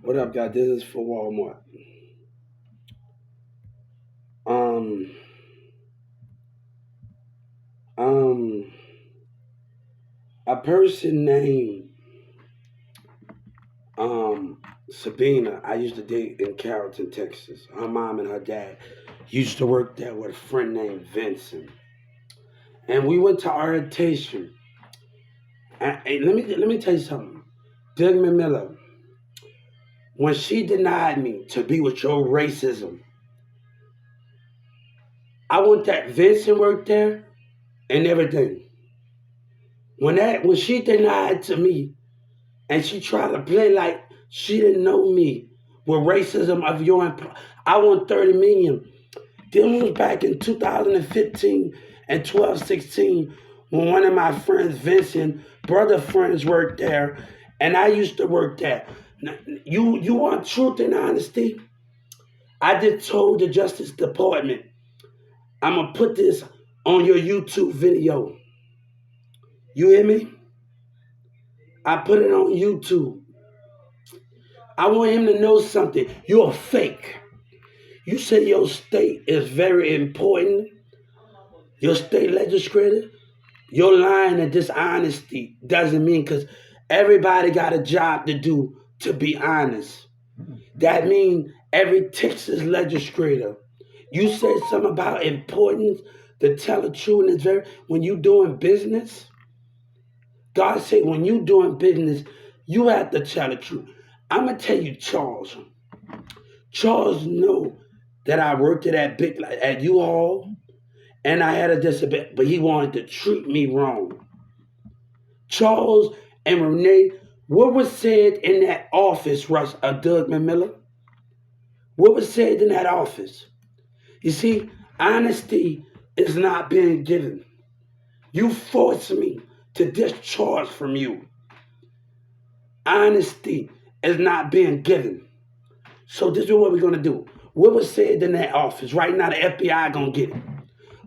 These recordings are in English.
What up, guys? This is for Walmart. Um, um, a person named um Sabina. I used to date in Carrollton, Texas. Her mom and her dad used to work there with a friend named Vincent, and we went to orientation. And let me tell you something. Digman Miller, when she denied me to be with your racism, I want that Vincent worked there and everything. When she denied to me and she tried to play like she didn't know me with racism of your I want 30 million. This was back in 2015 and 12, 16 when one of my friends, Vincent, brother friends worked there and I used to work there. Now, you want truth and honesty? I just told the Justice Department, I'm gonna put this on your YouTube video. You hear me? I put it on YouTube. I want him to know something. You're fake. You say your state is very important. Your state legislator, your lying and dishonesty doesn't mean because everybody got a job to do to be honest. That means every Texas legislator, you said something about importance to tell the truth and it's very when you doing business, God said when you doing business, you have to tell the truth. I'm gonna tell you, Charles. Charles knew that I worked at U-Haul and I had a disability, but he wanted to treat me wrong. Charles and Renee, what was said in that office, Russ, Doug Miller? What was said in that office? You see, honesty is not being given. You forced me to discharge from you. Honesty is not being given. So this is what we're gonna do. What was said in that office? Right now, the FBI gonna get it.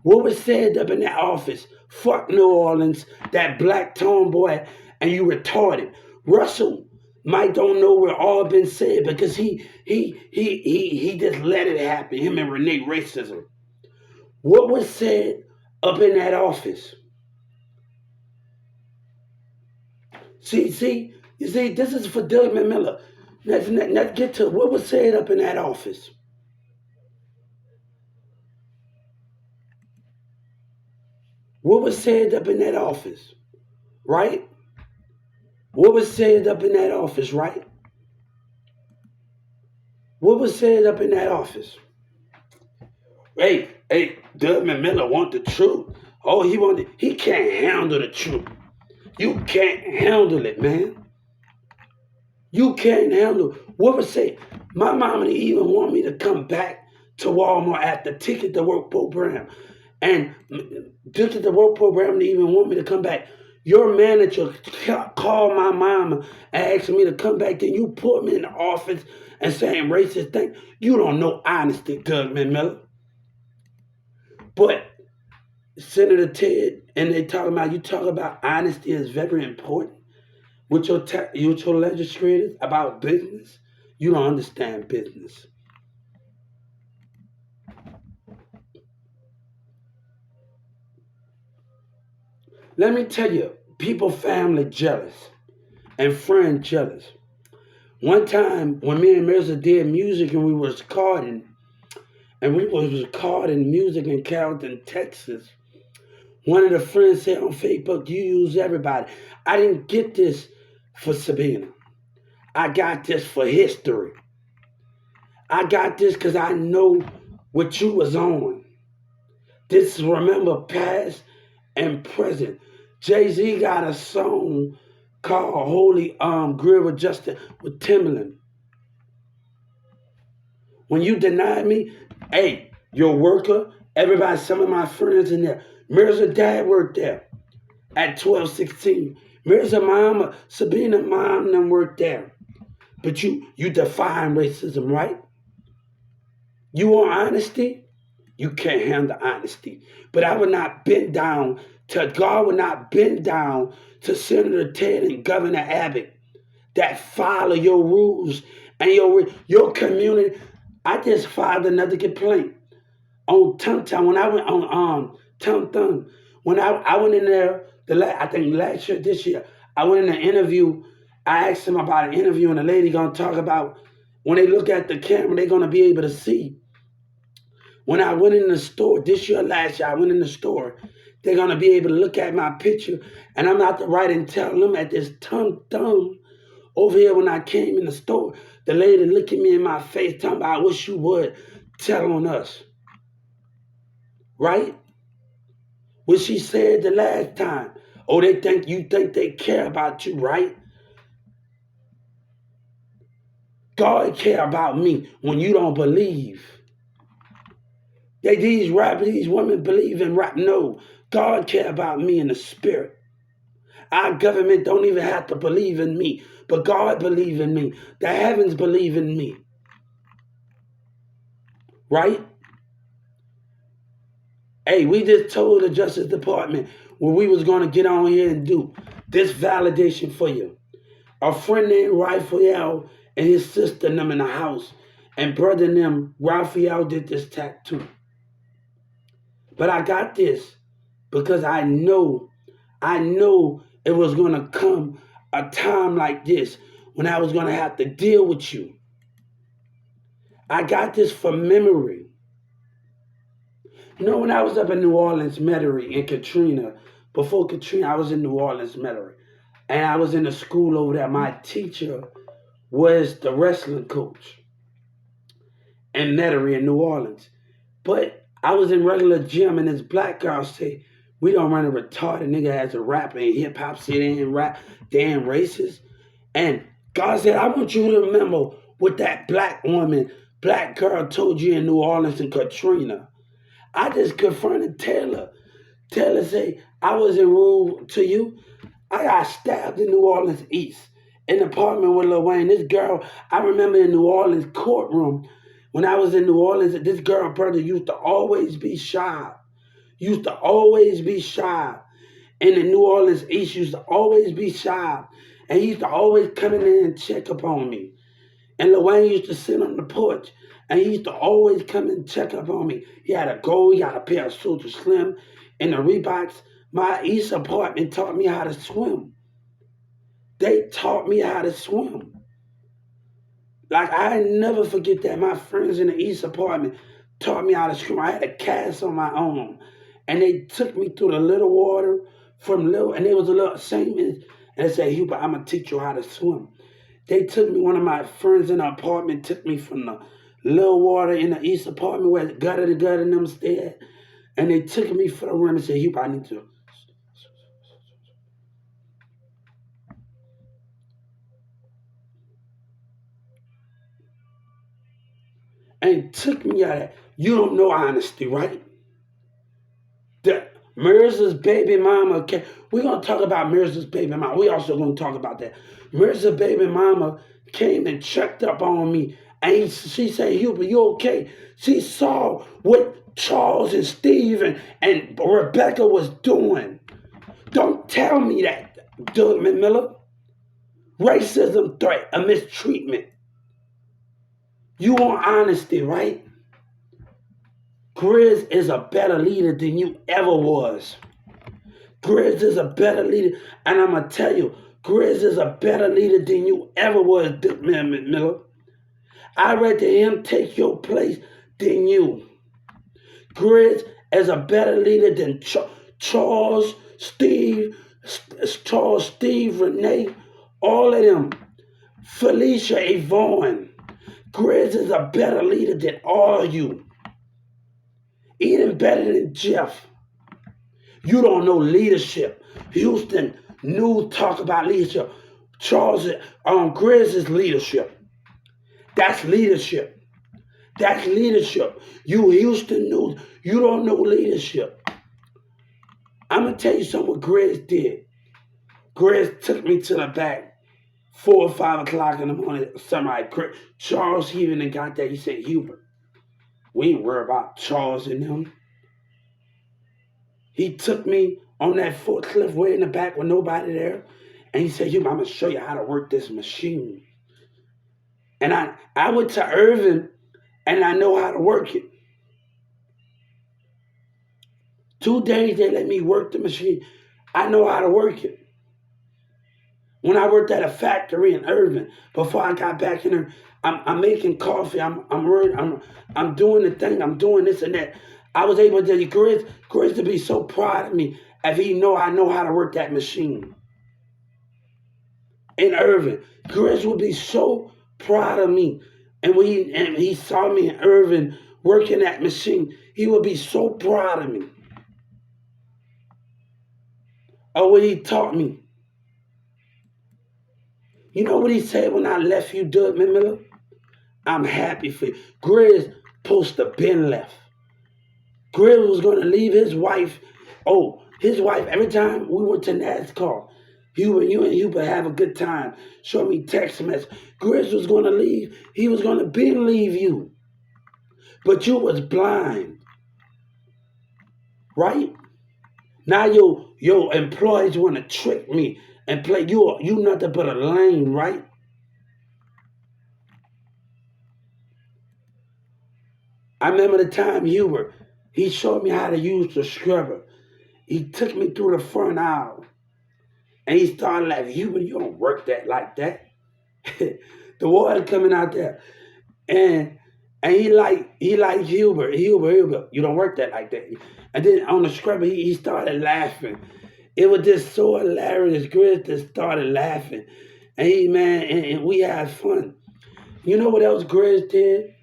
What was said up in that office? Fuck New Orleans, that black tomboy, and you retarded. Russell might don't know where all been said because he just let it happen. Him and Renee racism. What was said up in that office? You see, this is for Doug Miller. Let's get to what was said up in that office. What was said up in that office, right? What was said up in that office, right? What was said up in that office? Hey, Doug Miller want the truth. Oh, he can't handle the truth. You can't handle it, man. You can't handle what was said. My mama didn't even want me to come back to Walmart at the Ticket to Work program. And Ticket to Work program didn't even want me to come back. Your manager called my mama and asked me to come back. Then you put me in the office and saying racist things. You don't know honesty, Doug Miller. But Senator Ted and they talk about honesty is very important with your legislators about business. You don't understand business. Let me tell you, people family jealous and friend jealous. One time when me and Mirza did music and we was recording, and we was recording music in Carrollton, Texas, one of the friends said on Facebook, you use everybody. I didn't get this for Sabina. I got this for history. I got this because I know what you was on. This is remember past and present. Jay-Z got a song called Holy Grill with Justin with Timberland. When you deny me, hey, your worker, everybody, some of my friends in there. Mirza dad worked there at 12, 16. Mirza mama, Sabina mom them worked there. But you define racism, right? You want honesty? You can't handle honesty. But I would not bend down God would not bend down to Senator Ted and Governor Abbott that follow your rules And your community, I just filed another complaint on Tum Tum when I went on Tum Tum. When I went in there, I think last year, this year, I went in an interview. I asked them about an interview, and the lady gonna talk about when they look at the camera, they're gonna be able to see. When I went in the store this year, last year, I went in the store. They're gonna be able to look at my picture, and I'm out to write and tell them at this Tum Tum over here when I came in the store. The lady looked at me in my face, talking about, I wish you would tell on us, right? What she said the last time. Oh, you think they care about you, right? God care about me when you don't believe. These women believe in rap. No, God care about me in the spirit. Our government don't even have to believe in me, but God believe in me. The heavens believe in me. Right? Hey, we just told the Justice Department what we was going to get on here and do this validation for you. A friend named Raphael and his sister and them in the house, and brother and them, Raphael did this tattoo. But I got this because I know it was going to come a time like this when I was going to have to deal with you. I got this from memory. You know, when I was up in New Orleans, Metairie, in Katrina, before Katrina, I was in New Orleans, Metairie. And I was in the school over there. My teacher was the wrestling coach in Metairie in New Orleans. But I was in regular gym, and this black girl said, we don't run a retarded nigga as a rapper and hip hop, sit in and rap, damn racist. And God said, I want you to remember what that black girl told you in New Orleans and Katrina. I just confronted Taylor. Taylor said, I wasn't rude to you. I got stabbed in New Orleans East in an apartment with Lil Wayne. This girl, I remember in New Orleans courtroom, when I was in New Orleans, this girl brother used to always be shy. Used to always be shy. And in New Orleans East used to always be shy. And he used to always come in there and check upon me. And Lil Wayne used to sit on the porch. And he used to always come and check up on me. He had a goal, he had a pair of Soldier Slim and the Reeboks. My East apartment taught me how to swim. They taught me how to swim. Like, I never forget that. My friends in the East apartment taught me how to swim. I had a cast on my own. And they took me through the little water from little, and it was a little same as, and they said, Hubert, I'm going to teach you how to swim. They took me, one of my friends in the apartment took me from the little water in the East apartment where gutter to gutter and them stayed. And they took me for the rim and said, Hubert, I need to. And took me out of that. You don't know honesty, right? Mirza's baby mama came. We're going to talk about Mirza's baby mama. We also going to talk about that. Mirza's baby mama came and checked up on me. And she said, Hubert, you okay? She saw what Charles and Steve and Rebecca was doing. Don't tell me that, Doug McMillan. Racism threat, a mistreatment. You want honesty, right? Grizz is a better leader than you ever was. Grizz is a better leader. And I'm going to tell you, Grizz is a better leader than you ever was, Miller. I'd rather him take your place than you. Grizz is a better leader than Charles, Steve, Renee, all of them. Felicia, Yvonne. Grizz is a better leader than all of you. Even better than Jeff. You don't know leadership. Houston News talk about leadership. Charles, Grizz is leadership. That's leadership. That's leadership. You Houston News, you don't know leadership. I'm going to tell you something what Grizz did. Grizz took me to the back 4 or 5 o'clock in the morning. Somebody, Charles even got there. He said, Hubert, we ain't worried about Charles and him. He took me on that forklift way in the back with nobody there. And he said, Hubert, I'm going to show you how to work this machine. And I went to Irvin and I know how to work it. 2 days they let me work the machine. I know how to work it. When I worked at a factory in Irvin, before I got back in there, I'm making coffee. I'm doing the thing. I'm doing this and that. I was able to get Grizz to be so proud of me if he know I know how to work that machine. In Irvin, Grizz would be so proud of me. And when he saw me in Irvin working that machine, he would be so proud of me. Or what he taught me. You know what he said when I left you, Doug Miller? I'm happy for you. Grizz supposed to been left. Grizz was going to leave his wife. Oh, his wife, every time we went to NASCAR, you and Hubert have a good time. Show me text message. Grizz was going to leave. He was going to been leave you. But you was blind. Right? Now your employees want to trick me and play you nothing but a lame, right? I remember the time Hubert, he showed me how to use the scrubber. He took me through the front aisle and he started laughing. Hubert, you don't work that like that. The water coming out there. And he like Hubert, you don't work that like that. And then on the scrubber, he started laughing. It was just so hilarious. Grizz just started laughing. And and we had fun. You know what else Grizz did?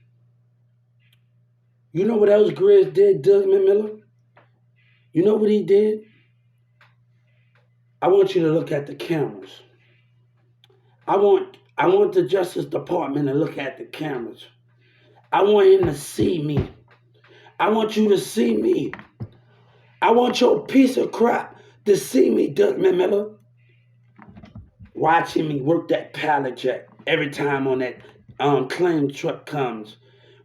You know what else Grizz did, Doug Miller? You know what he did? I want you to look at the cameras. I want the Justice Department to look at the cameras. I want him to see me. I want you to see me. I want your piece of crap to see me, Doug Miller. Watching me work that pallet jack every time on that claim truck comes.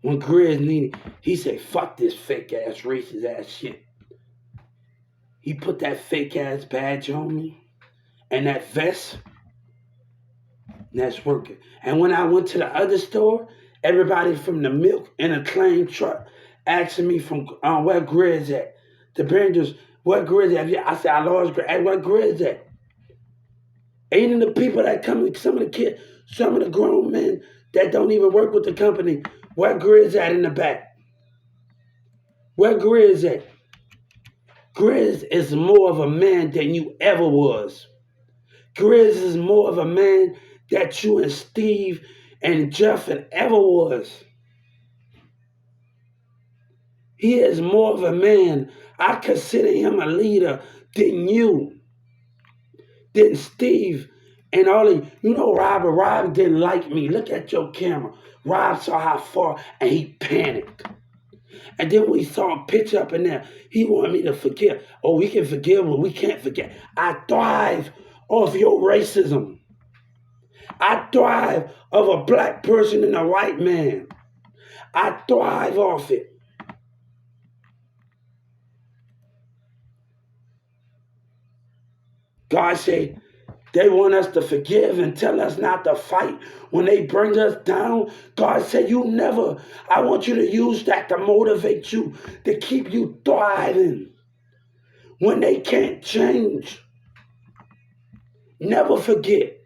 When Grizz needed, he said, fuck this fake ass, racist ass shit. He put that fake ass badge on me and that vest. And that's working. And when I went to the other store, everybody from the milk in a claim truck asking me from where Grizz at. The vendors, where Grizz at? I said, I lost Grizz. Hey, where Grizz at? Even the people that come, some of the kids, some of the grown men that don't even work with the company, where Grizz at in the back? Where Grizz at? Grizz is more of a man than you ever was. Grizz is more of a man that you and Steve and Jeff and ever was. He is more of a man. I consider him a leader than you, than Steve, and all of you know Robert. Rob didn't like me. Look at your camera. Rob saw how far and he panicked. And then we saw a picture up in there. He wanted me to forgive. Oh, we can forgive, but we can't forget. I thrive off your racism. I thrive of a black person and a white man. I thrive off it. God said they want us to forgive and tell us not to fight when they bring us down. God said, I want you to use that to motivate you, to keep you thriving when they can't change. Never forget.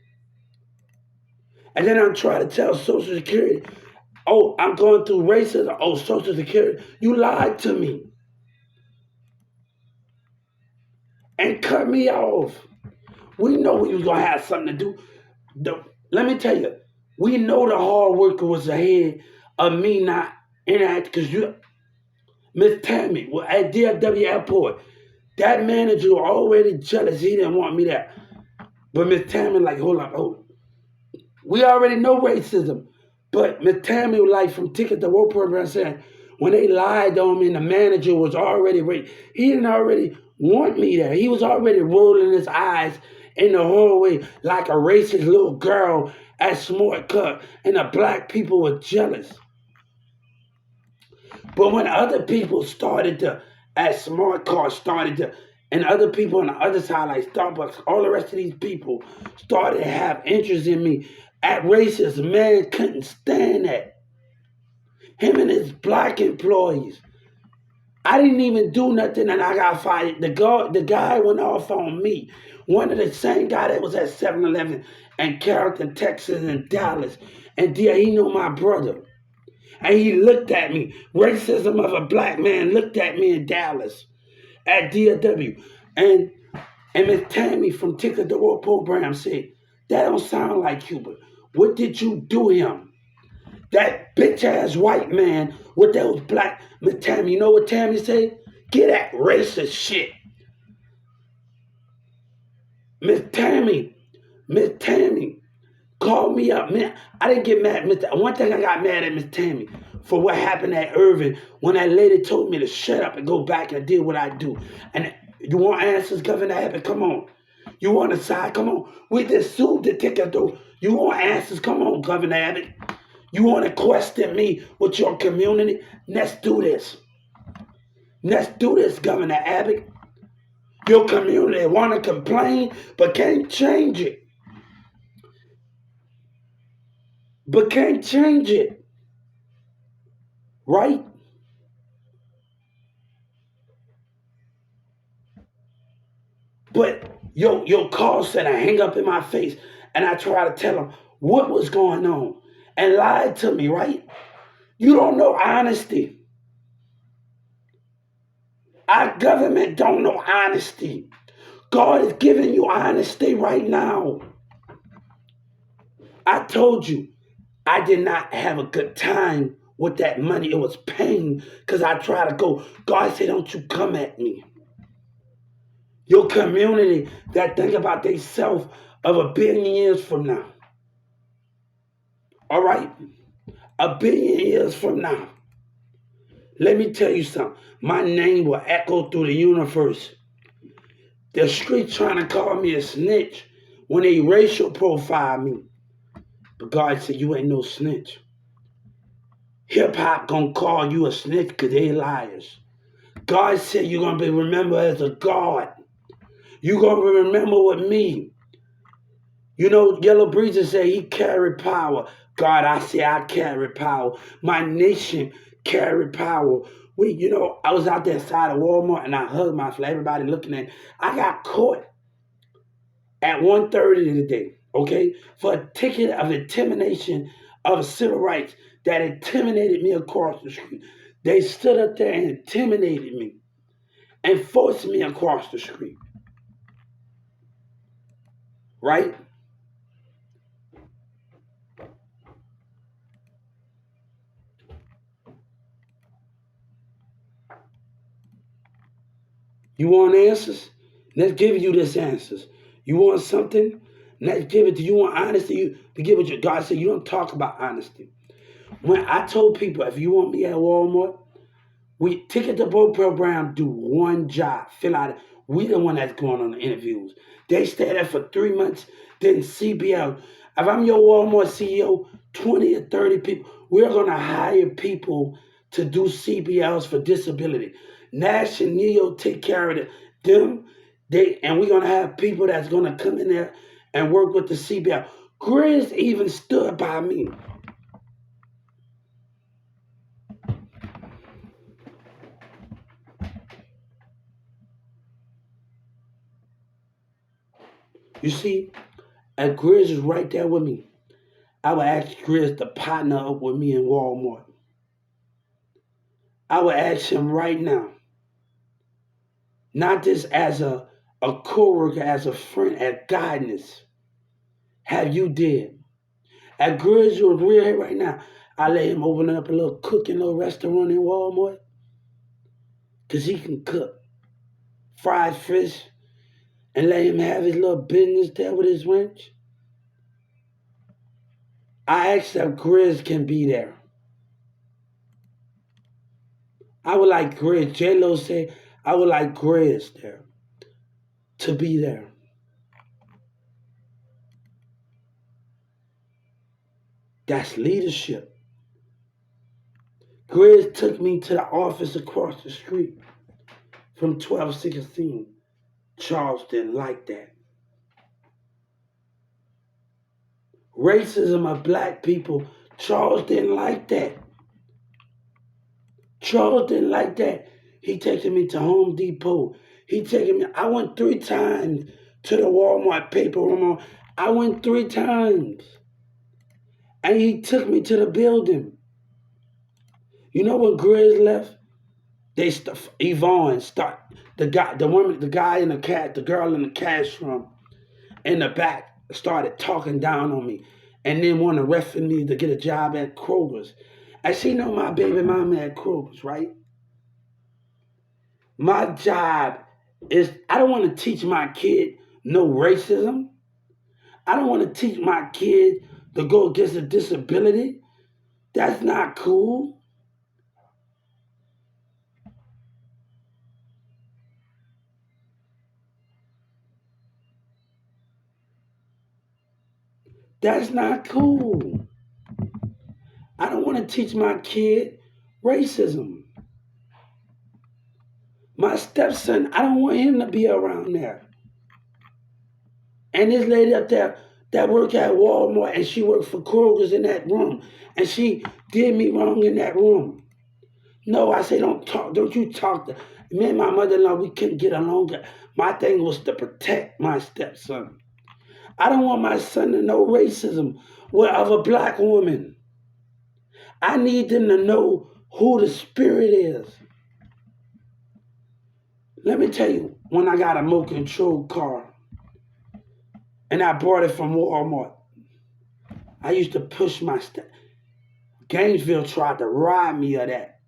And then I'm trying to tell Social Security, oh, I'm going through racism. Oh, Social Security, you lied to me and cut me off. We know we was going to have something to do. Let me tell you, we know the hard worker was ahead of me not interacting because Miss Tammy, at DFW Airport, that manager was already jealous. He didn't want me there. But Miss Tammy like, hold up. We already know racism. But Miss Tammy was like from Ticket to Work program saying, when they lied on me and the manager was already he didn't already want me there. He was already rolling his eyes in the hallway like a racist little girl at Smart Cut, and the black people were jealous. But when other people at Smart Car and other people on the other side, like Starbucks, all the rest of these people started to have interest in me. at racism. Man couldn't stand that. Him and his black employees. I didn't even do nothing and I got fired. The guy went off on me. One of the same guy that was at 7-Eleven in Carrollton, Texas, and Dallas. And yeah, he knew my brother. And he looked at me. Racism of a black man looked at me in Dallas at DFW. And Miss Tammy from Ticket the World program said, that don't sound like Cuba. What did you do him? That bitch ass white man with those black. Miss Tammy, you know what Tammy said? Get that racist shit. Miss Tammy called me up. Man, I didn't get mad. One thing I got mad at Miss Tammy for what happened at Irving when that lady told me to shut up and go back and do what I do. And you want answers, Governor Abbott? Come on. You want a side? Come on. We just sued the ticket though. You want answers? Come on, Governor Abbott. You want to question me with your community? Let's do this. Let's do this, Governor Abbott. Your community want to complain but can't change it. But can't change it. Right? But your call center hang up in my face and I try to tell them what was going on and lied to me, right? You don't know honesty. Our government don't know honesty. God is giving you honesty right now. I told you I did not have a good time with that money. It was pain because I tried to go. God said, don't you come at me. Your community that think about themselves of 1 billion years from now. All right? 1 billion years from now. Let me tell you something. My name will echo through the universe. The street trying to call me a snitch when they racial profile me. But God said, you ain't no snitch. Hip-hop gonna call you a snitch because they liars. God said you're gonna be remembered as a God. You're gonna be remembered with me. You know, Yellow Breezer said he carried power. God, I say I carry power. My nation carry power. I was out there inside of Walmart and I hugged my flag. Everybody looking at me. I got caught at 1:30 today, okay, for a ticket of intimidation of civil rights that intimidated me across the street. They stood up there and intimidated me and forced me across the street. Right? You want answers? Let's give you this answers. You want something? Let's give it to you. You want honesty? To give it to God said you don't talk about honesty. When I told people, if you want me at Walmart, we Ticket to Vote program do one job. Fill out it. We the one that's going on the interviews. They stay there for 3 months. Then CBL. If I'm your Walmart CEO, 20 or 30 people, we're gonna hire people to do CBLs for disability. Nash and Neo take care of them. And we're gonna have people that's gonna come in there and work with the CBL. Grizz even stood by me. You see, and Grizz is right there with me. I would ask Grizz to partner up with me in Walmart. I would ask him right now, not just as a co-worker, as a friend, as guidance. Have you did? At Grizz, you're real right now. I let him open up a little cooking little restaurant in Walmart. Because he can cook fried fish and let him have his little business there with his wrench. I asked if Grizz can be there. I would like Grizz. J-Lo said, I would like Grizz there to be there. That's leadership. Grizz took me to the office across the street from 1216. Charles didn't like that. Racism of black people. Charles didn't like that. Charles didn't like that. He taking me to Home Depot. He taking me. I went 3 times to the Walmart paper room. I went 3 times, and he took me to the building. You know when Grizz left? Yvonne start the guy in the cat, the girl in the cash room in the back started talking down on me, and then want to refer me to get a job at Kroger's. And she know my baby mama at Kroger's, right? My job is I don't want to teach my kid no racism. I don't want to teach my kid to go against a disability. That's not cool. That's not cool. I don't want to teach my kid racism. My stepson, I don't want him to be around there. And this lady up there that worked at Walmart and she worked for Kroger's in that room. And she did me wrong in that room. No, I say don't talk. Don't you talk to me and my mother-in-law, we couldn't get along. My thing was to protect my stepson. I don't want my son to know racism of a black woman. I need them to know who the spirit is. Let me tell you, when I got a remote control car and I bought it from Walmart, I used to push my Gainesville tried to rob me of that.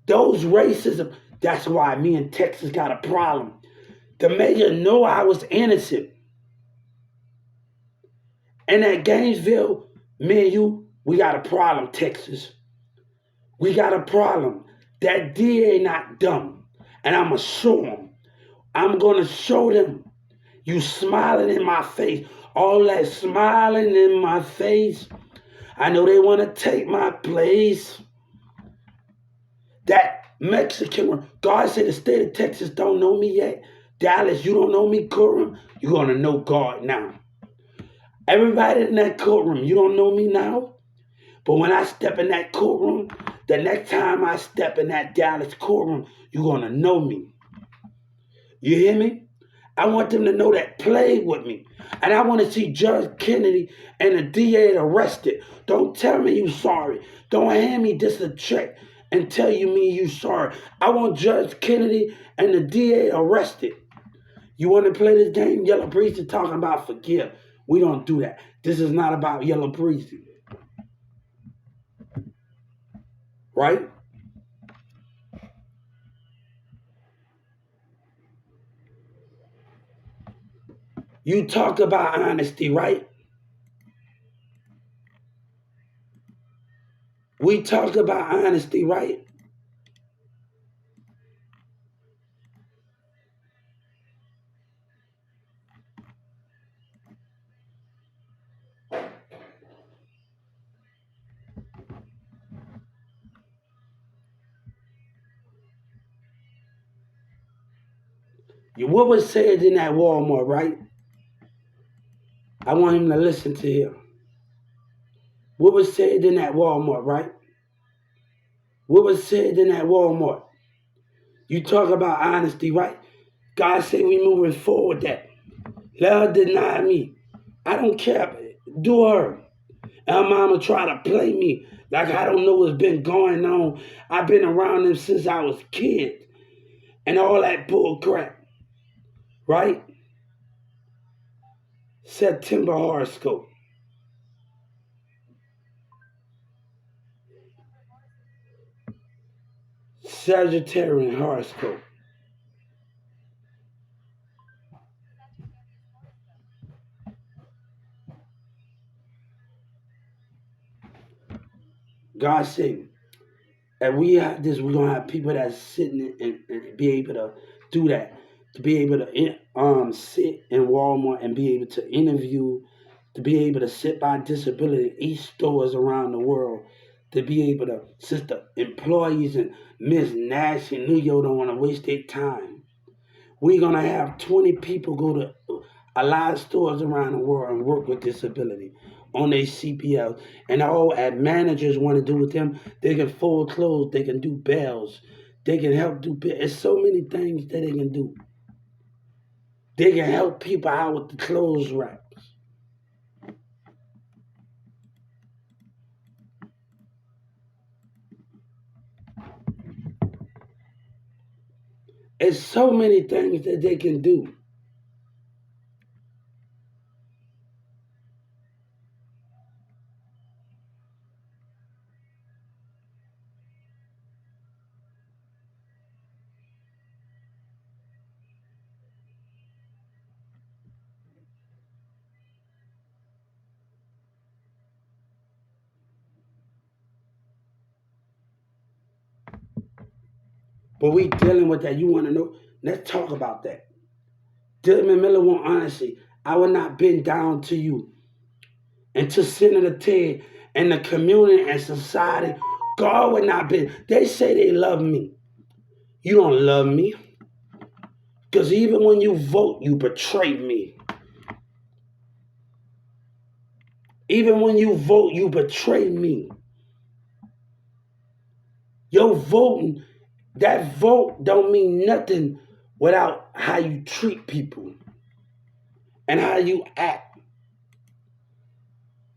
Those racism, that's why me and Texas got a problem. The mayor know I was innocent. And at Gainesville, me and you, we got a problem, Texas. We got a problem. That DA not dumb. And I'm going to show them. I'm going to show them. You smiling in my face. All that smiling in my face. I know they want to take my place. That Mexican, God said the state of Texas don't know me yet. Dallas, you don't know me, courtroom. You're going to know God now. Everybody in that courtroom, you don't know me now. But when I step in that courtroom, the next time I step in that Dallas courtroom, you're going to know me. You hear me? I want them to know that played with me. And I want to see Judge Kennedy and the DA arrested. Don't tell me you sorry. Don't hand me just a check and tell you sorry. I want Judge Kennedy and the DA arrested. You want to play this game? Yellow Breezy talking about forgive. We don't do that. This is not about Yellow Breezy. Right? You talk about honesty, right? We talk about honesty, right? What was said in that Walmart, right? I want him to listen to him. What was said in that Walmart, right? What was said in that Walmart? You talk about honesty, right? God said we moving forward that. Let her deny me. I don't care. Do her. And her mama try to play me like I don't know what's been going on. I've been around them since I was a kid. And all that bull crap. Right? September horoscope. Sagittarian horoscope. God said, and we have this, we're gonna have people that's sitting and be able to do that. To be able to sit in Walmart and be able to interview, to be able to sit by disability in each stores around the world, to be able to, since the employees and Miss Nash in New York don't want to waste their time. We're gonna have 20 people go to a lot of stores around the world and work with disability on their CPL. And all at managers want to do with them, they can fold clothes, they can do bells, they can help do. It's so many things that they can do. They can help people out with the clothes racks. It's so many things that they can do. But we dealing with that. You want to know? Let's talk about that. Dylan Miller want honesty. I will not bend down to you. And to Senator Ted and the community and society, God would not bend. They say they love me. You don't love me. Because even when you vote, you betray me. Even when you vote, you betray me. Your voting, that vote don't mean nothing without how you treat people and how you act.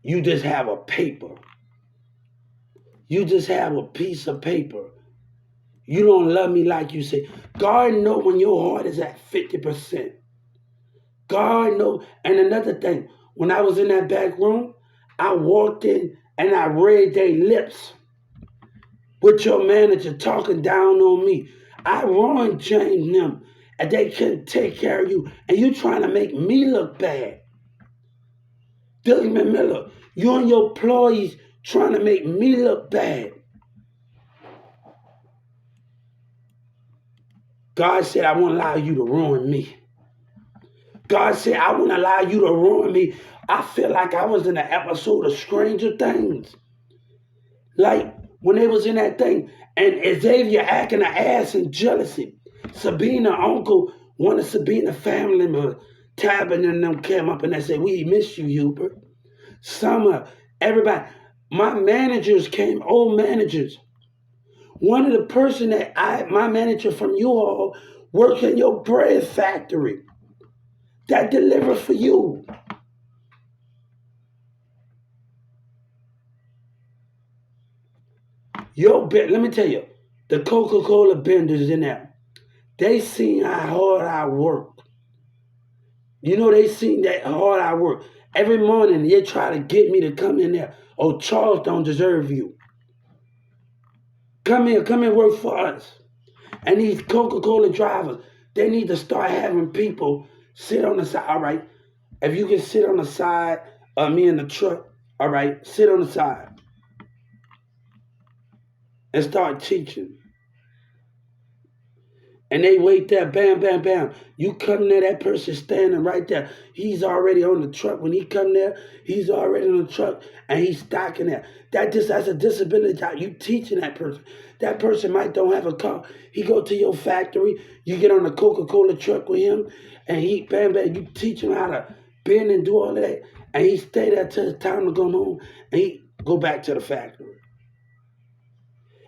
You just have a paper. You just have a piece of paper. You don't love me like you say. God know when your heart is at 50%. God know. And another thing, when I was in that back room, I walked in and I read their lips with your manager talking down on me. I Ron James them and they couldn't take care of you. And you trying to make me look bad. Dylan Miller, you and your employees trying to make me look bad. God said, I won't allow you to ruin me. God said, I won't allow you to ruin me. I feel like I was in an episode of Stranger Things. Like when they was in that thing, and Xavier acting an ass in jealousy. Sabina, uncle, one of Sabina family members, Tabin and them came up and they said, we miss you, Hubert. Summer, everybody. My managers came, old managers. One of the person my manager from you all, work in your bread factory that deliver for you. Let me tell you, the Coca-Cola vendors in there, they seen how hard I work. You know, they seen that hard I work. Every morning, they try to get me to come in there. Oh, Charles don't deserve you. Come here, work for us. And these Coca-Cola drivers, they need to start having people sit on the side. All right, if you can sit on the side of me in the truck, all right, sit on the side and start teaching. And they wait there, bam, bam, bam. You come there, that person standing right there. He's already on the truck. When he come there, he's already on the truck and he's stocking there. That's a disability job. You teaching that person. That person might don't have a car. He go to your factory. You get on the Coca-Cola truck with him, and he bam, bam. You teach him how to bend and do all of that, and he stay there till it's time to go home, and he go back to the factory,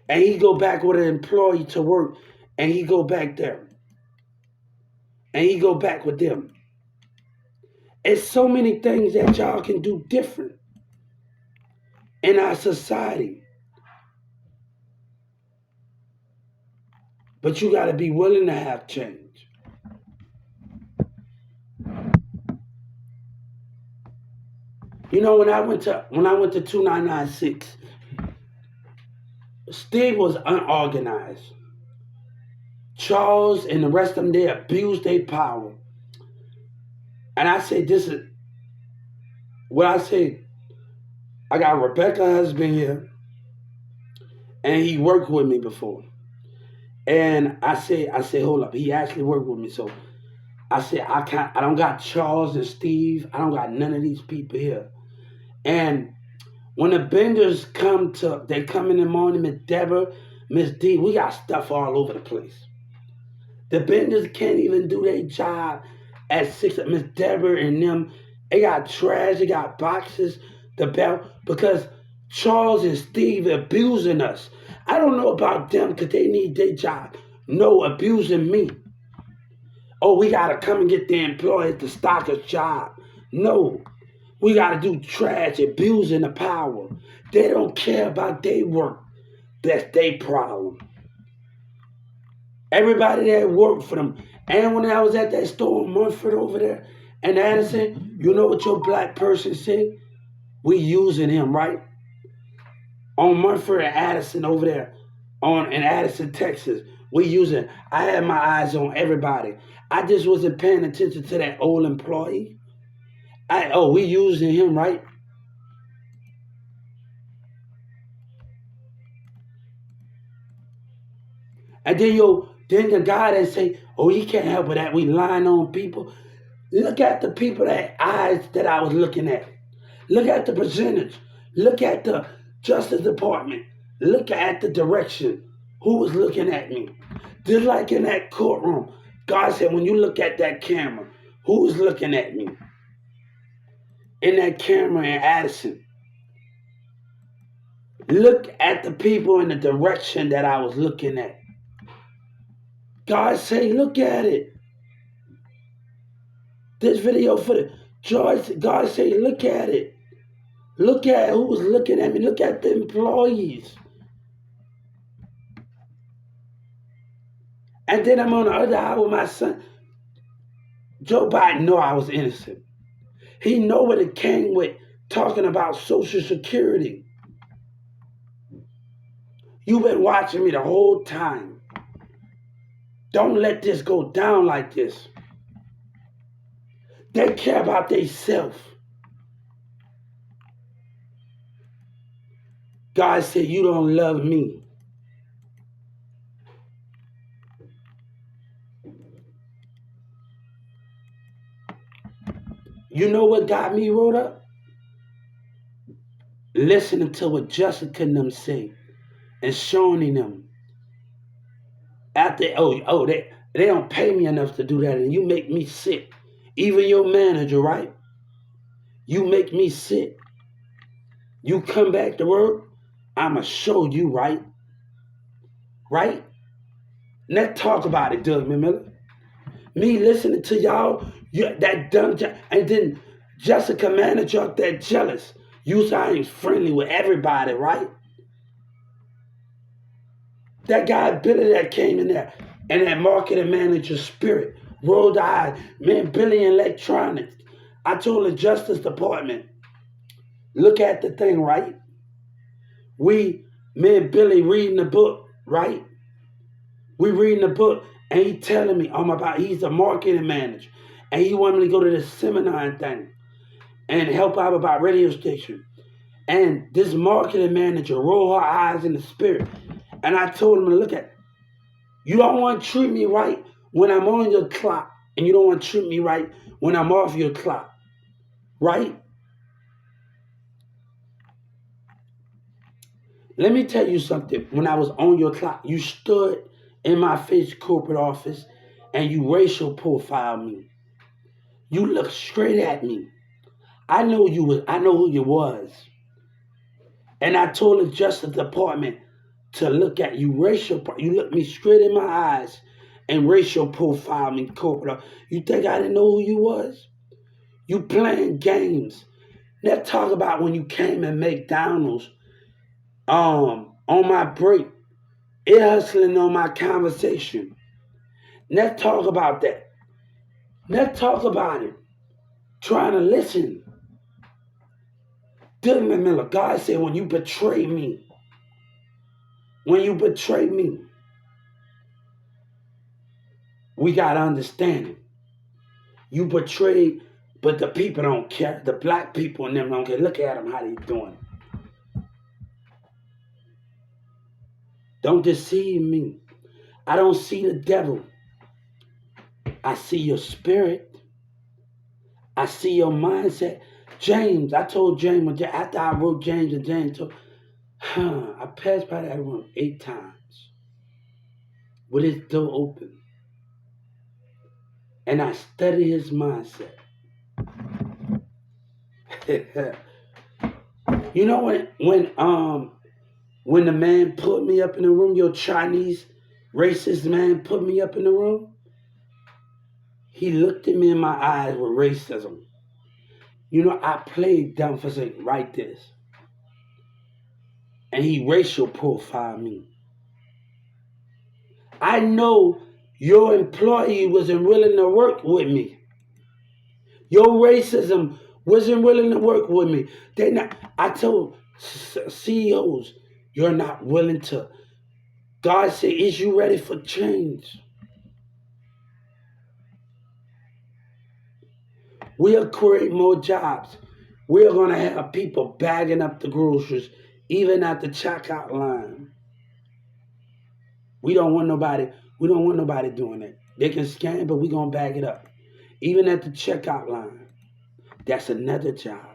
and he go back with an employee to work, and he go back there. And he go back with them. It's so many things that y'all can do different in our society. But you gotta be willing to have change. You know, when I went to 2996, Steve was unorganized. Charles and the rest of them, they abused their power. And I say this is what I say. I got Rebecca's husband here, and he worked with me before. And I say, hold up. He actually worked with me. So I said, I don't got Charles and Steve. I don't got none of these people here. And when the benders they come in the morning, Miss Deborah, Miss D, we got stuff all over the place. The benders can't even do their job at 6. Miss Deborah and them, they got trash, they got boxes, the belt, because Charles and Steve abusing us. I don't know about them because they need their job. No, abusing me. Oh, we got to come and get the employees to stock a job. No, we got to do trash, abusing the power. They don't care about their work. That's their problem. Everybody that worked for them. And when I was at that store in Munford over there and Addison, you know what your black person said? We using him, right? On Munford and Addison over there, in Addison, Texas. We using. I had my eyes on everybody. I just wasn't paying attention to that old employee. We using him, right? And then the guy that say, oh, he can't help it that we lying on people. Look at the people that eyes that I was looking at. Look at the percentage. Look at the Justice Department. Look at the direction. Who was looking at me? Just like in that courtroom, God said, when you look at that camera, who was looking at me? In that camera in Addison. Look at the people in the direction that I was looking at. God say, look at it. This video for the George, God say, look at it. Look at who was looking at me. Look at the employees. And then I'm on the other eye with my son. Joe Biden know I was innocent. He know what it came with talking about Social Security. You've been watching me the whole time. Don't let this go down like this. They care about themselves. God said, you don't love me. You know what got me wrote up? Listening to what Jessica and them say and showing them. After, they don't pay me enough to do that, and you make me sick. Even your manager, right? You make me sick. You come back to work, I'ma show you, right? Right? Let's talk about it, Doug Miller. Me listening to y'all, that dumb, and then Jessica manager up there jealous. You say I ain't friendly with everybody, right? That guy Billy that came in there, and that marketing manager Spirit, rolled eyes, man, Billy Electronics. I told the Justice Department, look at the thing, right? Me and Billy reading the book, right? We reading the book, and he telling me, he's a marketing manager, and he wanted me to go to this seminar and thing, and help out about radio station. And this marketing manager rolled her eyes in the Spirit, and I told him to look at, you don't want to treat me right when I'm on your clock, and you don't want to treat me right when I'm off your clock, right? Let me tell you something. When I was on your clock, you stood in my face corporate office and you racial profiled me. You looked straight at me. I know who you was. And I told the Justice Department to look at you you looked me straight in my eyes and racial profile me corporate. You think I didn't know who you was? You playing games. Let's talk about when you came at McDonald's on my break. It hustling on my conversation. Let's talk about that. Let's talk about it. Trying to listen. Dylan Miller, God said, when you betray me, we got to understand it. You betrayed, but the people don't care. The black people and them don't care. Look at them, how they doing. Don't deceive me. I don't see the devil. I see your spirit. I see your mindset. James, I told James, after I wrote James, and James told, I passed by that room 8 times with its door open. and I study his mindset. You know when the man put me up in the room, your Chinese racist man put me up in the room, he looked at me in my eyes with racism. You know, I played dumb for saying, write this. And he racial profiled me. I know your employee wasn't willing to work with me. Your racism wasn't willing to work with me. They not. I told CEOs, you're not willing to. God said, is you ready for change? We'll create more jobs. We're going to have people bagging up the groceries, even at the checkout line. We don't want nobody. We don't want nobody doing that. They can scan, but we're going to bag it up. Even at the checkout line. That's another job.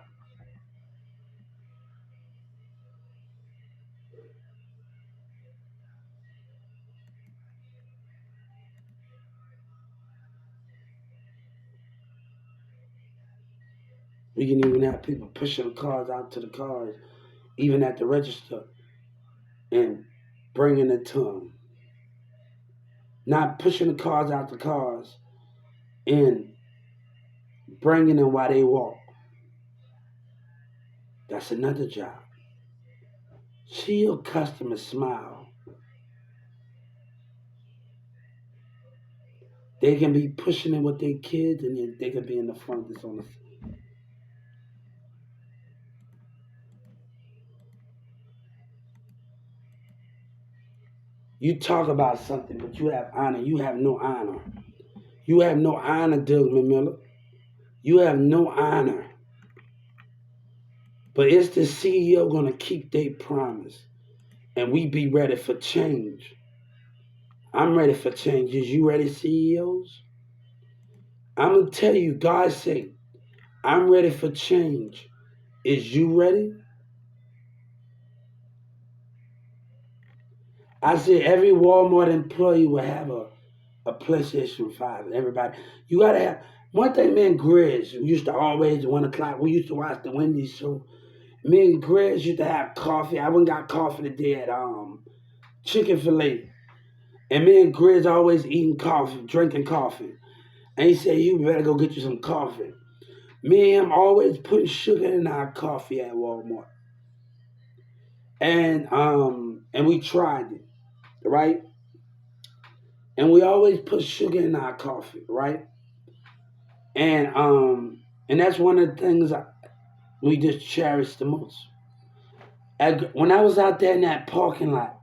We can even have people pushing cars out to the cars, even at the register, and bringing it to them. Not pushing the cars out the cars and bringing them while they walk. That's another job. See your customer smile. They can be pushing it with their kids, and then they can be in the front that's on the. You talk about something, but you have honor. You have no honor. You have no honor, Doug McMillan. You have no honor. But is the CEO going to keep their promise? And we be ready for change. I'm ready for change. Is you ready, CEOs? I'm going to tell you, God said, I'm ready for change. Is you ready? I said every Walmart employee will have a PlayStation 5. Everybody, you got to have. One thing, me and Grizz used to always, 1 o'clock, we used to watch the Wendy's show. Me and Grizz used to have coffee. I went and got coffee today at Chick-fil-A. And me and Grizz always eating coffee, drinking coffee. And he said, you better go get you some coffee. Me and him always putting sugar in our coffee at Walmart. And we tried it, right? And we always put sugar in our coffee, right? And that's one of the things we just cherish the most. When I was out there in that parking lot,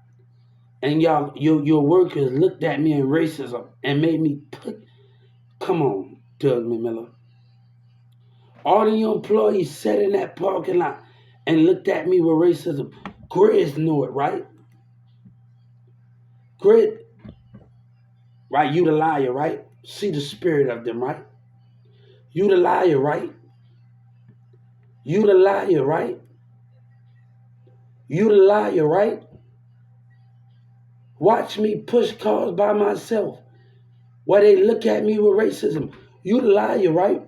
and your workers looked at me in racism and made me put. Come on, Doug McMillan. All of your employees sat in that parking lot and looked at me with racism. Grizz knew it, right? Grizz, right? You the liar, right? See the spirit of them, right? You the liar, right? You the liar, right? You the liar, right? Watch me push cars by myself while they look at me with racism. You the liar, right?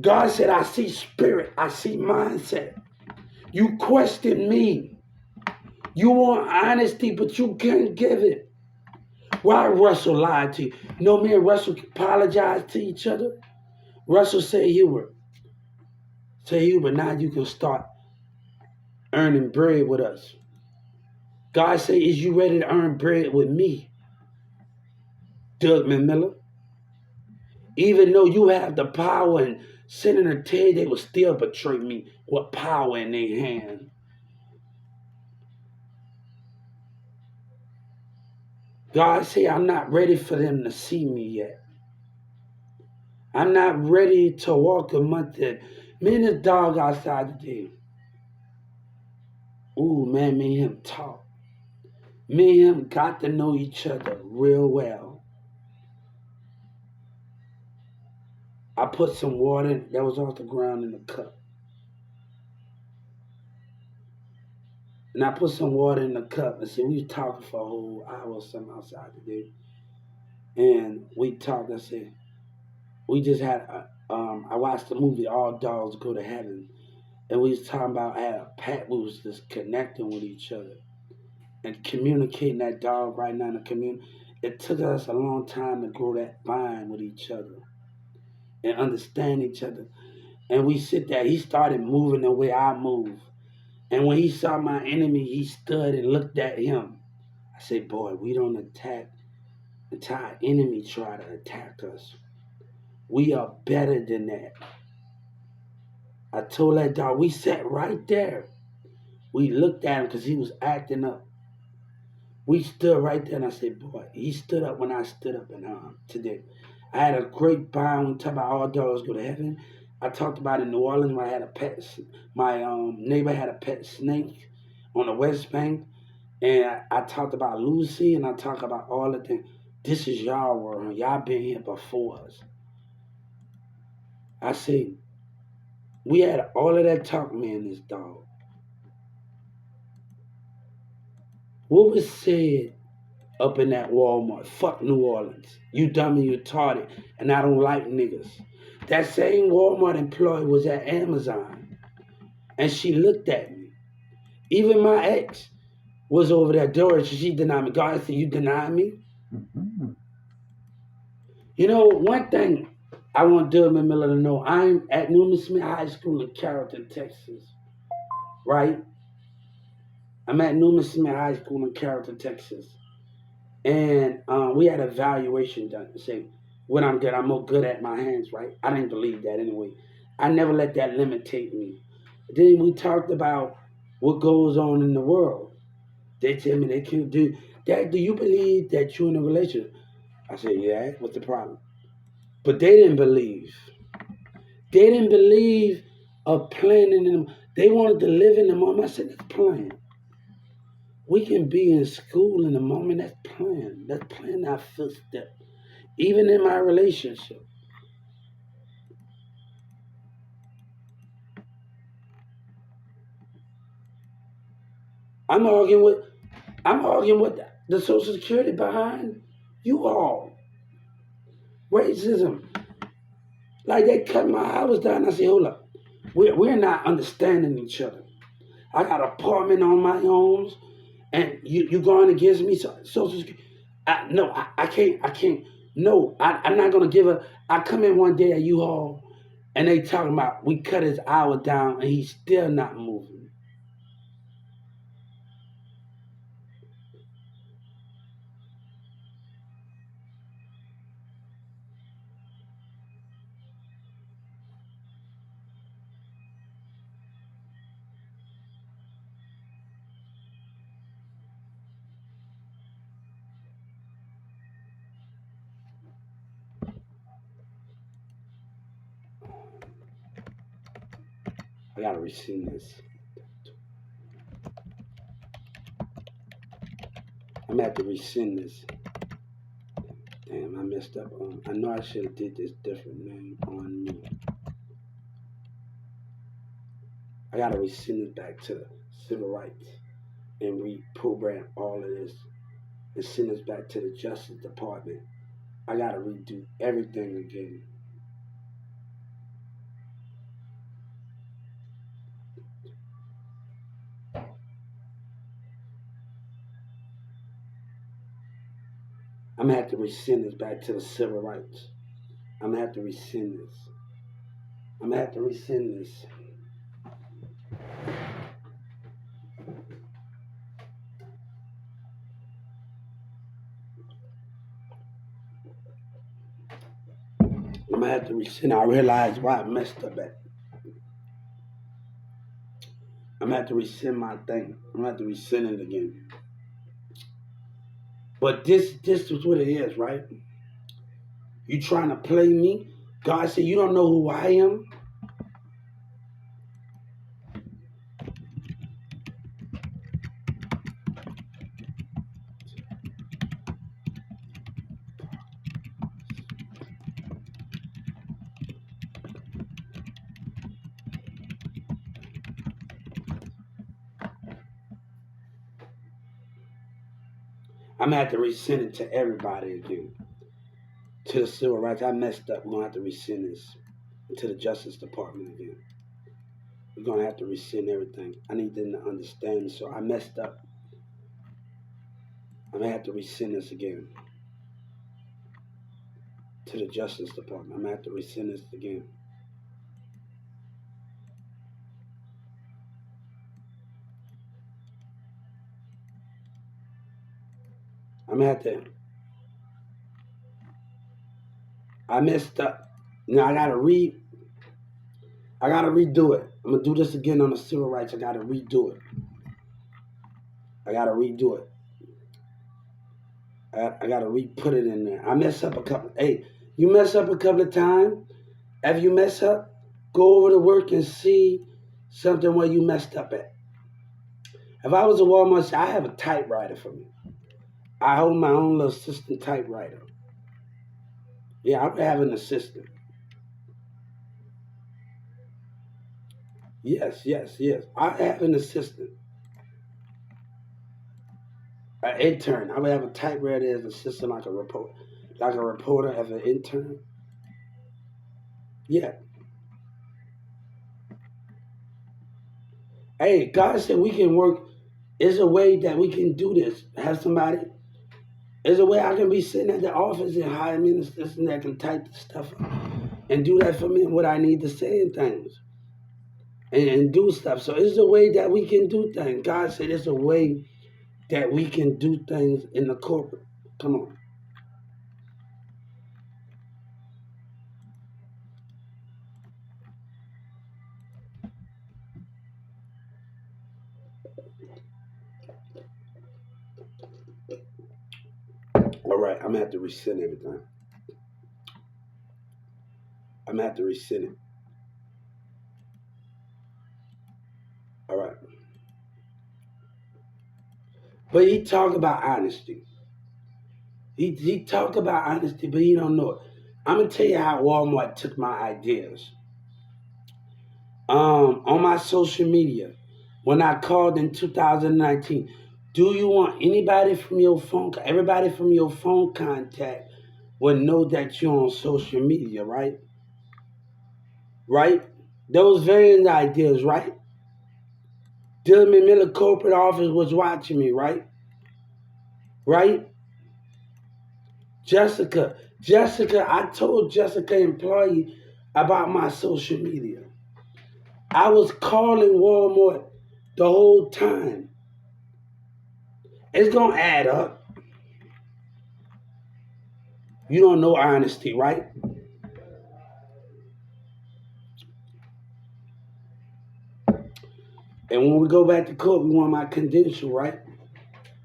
God said, I see spirit, I see mindset. You question me. You want honesty, but you can't give it. Why Russell lied to you? No, me and Russell apologized to each other. Russell said, Hubert, now you can start earning bread with us. God said, is you ready to earn bread with me, Doug McMillan? Even though you have the power and Senator Ted, they will still betray me with power in their hand. God said, I'm not ready for them to see me yet. I'm not ready to walk a month in. Me and this dog outside today. Ooh, man, me and him talk. Me and him got to know each other real well. I put some water that was off the ground in the cup. And I put some water in the cup and said, we was talking for a whole hour or something outside today. and we talked. I said, we just had I watched the movie All Dogs Go to Heaven, and we was talking about how a pet we was just connecting with each other and communicating that dog right now in the community. It took us a long time to grow that bond with each other and understand each other. And we sit there. He started moving the way I move, and when he saw my enemy, he stood and looked at him. I said, "Boy, we don't attack until our enemy try to attack us. We are better than that." I told that dog, we sat right there. We looked at him because he was acting up. We stood right there and I said, boy, he stood up when I stood up in today. I had a great bond when we talked about all dogs go to heaven. I talked about in New Orleans when I had a pet, my neighbor had a pet snake on the West Bank. And I talked about Lucy and I talked about all the things. This is y'all world. Y'all been here before us. I said, we had all of that talk, man, this dog. What was said up in that Walmart? Fuck New Orleans. You dummy, you retarded, and I don't like niggas. That same Walmart employee was at Amazon, and she looked at me. Even my ex was over there, Doris, she denied me. God said, you deny me? Mm-hmm. You know, one thing I want Dylan Miller to know, I'm at Newman Smith High School in Carrollton, Texas, right? I'm at Newman Smith High School in Carrollton, Texas. And we had an evaluation done to say what I'm good. I'm more good at my hands, right? I didn't believe that anyway. I never let that limitate me. Then we talked about what goes on in the world. They tell me they can't do that. Do you believe that you're in a relationship? I said, yeah. What's the problem? But they didn't believe. They didn't believe of planning in them. They wanted to live in the moment. I said, let's plan. We can be in school in the moment. Let's plan. Let's plan our first step. Even in my relationship. I'm arguing with the Social Security behind you all. Racism. Like they cut my hours down. I say, hold up. We're not understanding each other. I got an apartment on my own, and you going against me. Social Security. No, I can't. No, I'm not gonna give a. I come in one day at U-Haul, and they talking about we cut his hour down, and he's still not moving. I gotta rescind this. I'm gonna have to rescind this. Damn, I messed up on. I know I should have did this different name on me. I gotta rescind it back to civil rights and reprogram all of this and send this back to the Justice Department. I gotta redo everything again. I'm gonna have to rescind this back to the civil rights. I'm gonna have to rescind this. I'm gonna have to rescind this. I'm gonna have to rescind. I realize why I messed up at. I'm gonna have to rescind my thing. I'm gonna have to rescind it again. But this is what it is, right? You trying to play me? God said you don't know who I am. I'm gonna have to resend it to everybody again. to the civil rights. I messed up. We're gonna have to rescind this to the Justice Department again. We're gonna have to rescind everything. I need them to understand. So I messed up. I'm gonna have to rescind this again to the Justice Department. I'm gonna have to rescind this again. I'm gonna have to. I messed up. Now I gotta redo it. I'm gonna do this again on the civil rights. I gotta redo it. I gotta redo it. I gotta re-put it in there. I mess up a couple. Hey, you mess up a couple of times. After you mess up, go over to work and see something where you messed up at. If I was a Walmart, I have a typewriter for me. I hold my own little assistant typewriter. Yeah, I have an assistant. Yes. I have an assistant. An intern. I would have a typewriter as an assistant, like a reporter as an intern. Yeah. Hey, God said we can work. There's a way that we can do this. Have somebody. There's a way I can be sitting at the office and hire me an assistant that can type the stuff up and do that for me and what I need to say and things and do stuff. So it's a way that we can do things. God said it's a way that we can do things in the corporate. Come on. All right, I'm gonna have to rescind everything. I'm gonna have to rescind it. All right. But he talked about honesty. He talked about honesty, but he don't know it. I'm gonna tell you how Walmart took my ideas. On my social media, when I called in 2019, do you want anybody from your phone? Everybody from your phone contact will know that you're on social media, right? Right? Those various ideas, right? Dillman Miller corporate office was watching me, right? Right? Jessica, I told Jessica employee about my social media. I was calling Walmart the whole time. It's gonna add up. You don't know honesty, right? And when we go back to court, we want my credential, right?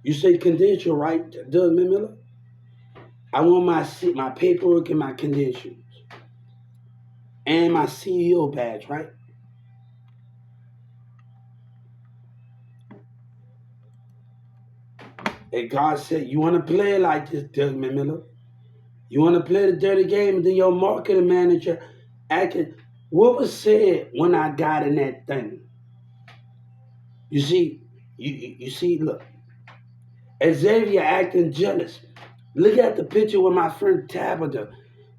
You say credential, right, Doug Miller? I want my paperwork and my credentials and my CEO badge, right? And God said, you want to play like this, Doug Miller? You want to play the dirty game? And then your marketing manager acting. What was said when I got in that thing? You see, you see, look, Xavier acting jealous. Look at the picture with my friend Tabitha.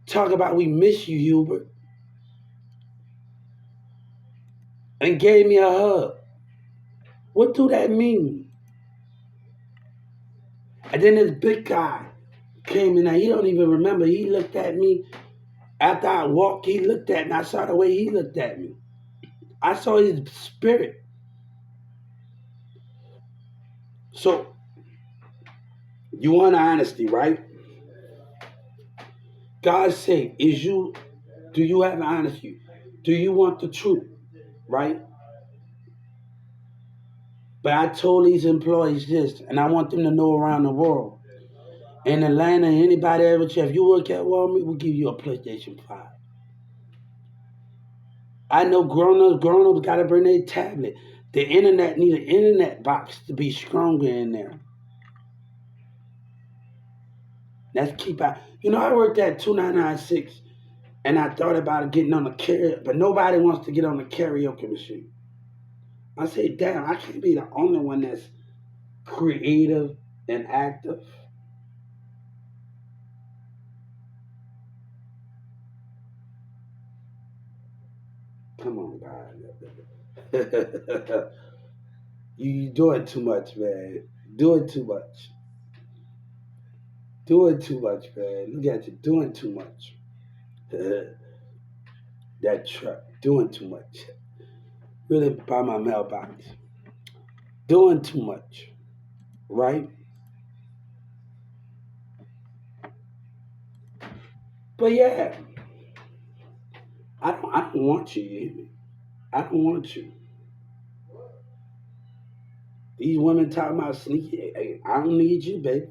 Talk about we miss you, Hubert. And gave me a hug. What do that mean? And then this big guy came in there. He don't even remember. He looked at me after I walked. He looked at me. I saw the way he looked at me. I saw his spirit. So you want honesty, right? God say, do you have honesty? Do you want the truth? Right? But I told these employees this, and I want them to know around the world. In Atlanta, anybody ever if you work at Walmart, we'll give you a PlayStation 5. I know grown-ups gotta bring their tablet. The internet need an internet box to be stronger in there. Let's keep out. You know, I worked at 2996 and I thought about getting on the karaoke, but nobody wants to get on the karaoke machine. I say, damn, I can't be the only one that's creative and active. Come on, guys. You doing too much, man. Doing too much. Doing too much, man. Look at you doing too much. That truck doing too much. Really by my mailbox. Doing too much. Right? But yeah, I don't want you, you hear me? I don't want you. These women talking about sneaky. Hey, I don't need you, baby.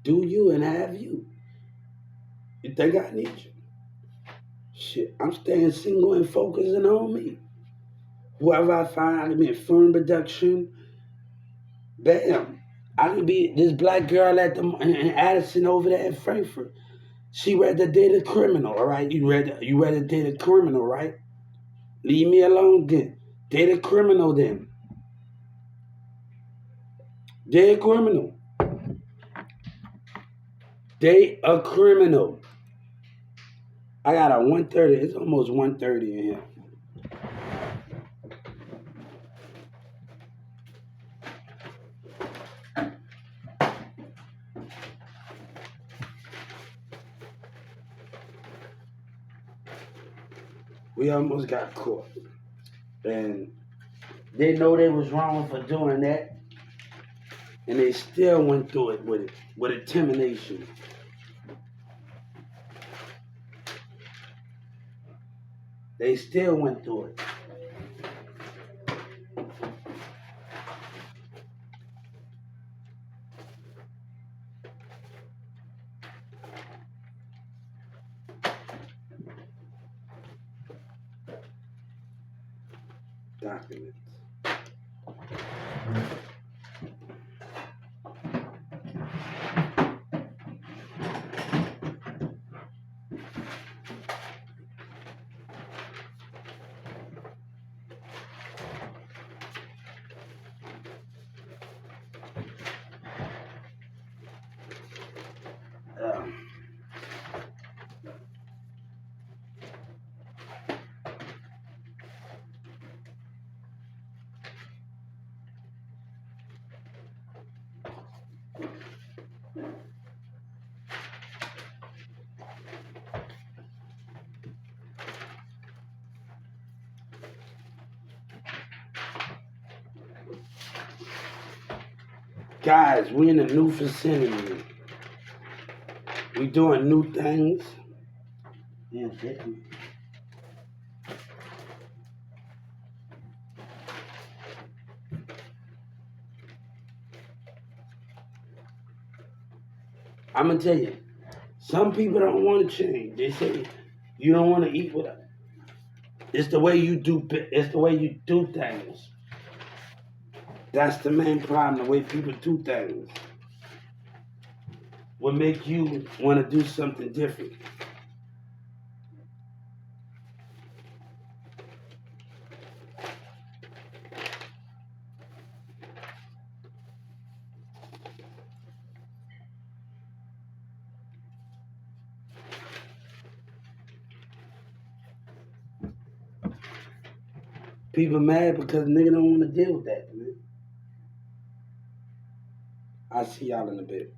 Do you and have you. You think I need you? Shit, I'm staying single and focusing on me. Whoever I find, I can be in film production. Bam. I can be this black girl at the in Addison over there in Frankfurt. She read the Data Criminal, all right? You read the Data Criminal, right? Leave me alone then. Data Criminal then. Data Criminal. They a criminal. I got a 1:30. It's almost 1:30 in here. We almost got caught. And they know they was wrong for doing that. And they still went through it with determination. They still went through it. Documents. Um, Guys, we in a new vicinity. We doing new things. Yeah, definitely. I'm gonna tell you, some people don't want to change. They say you don't want to eat with us. It's the way you do. It's the way you do things. That's the main problem. The way people do things will make you want to do something different. People mad because nigga don't want to deal with that, man. I'll see y'all in a bit.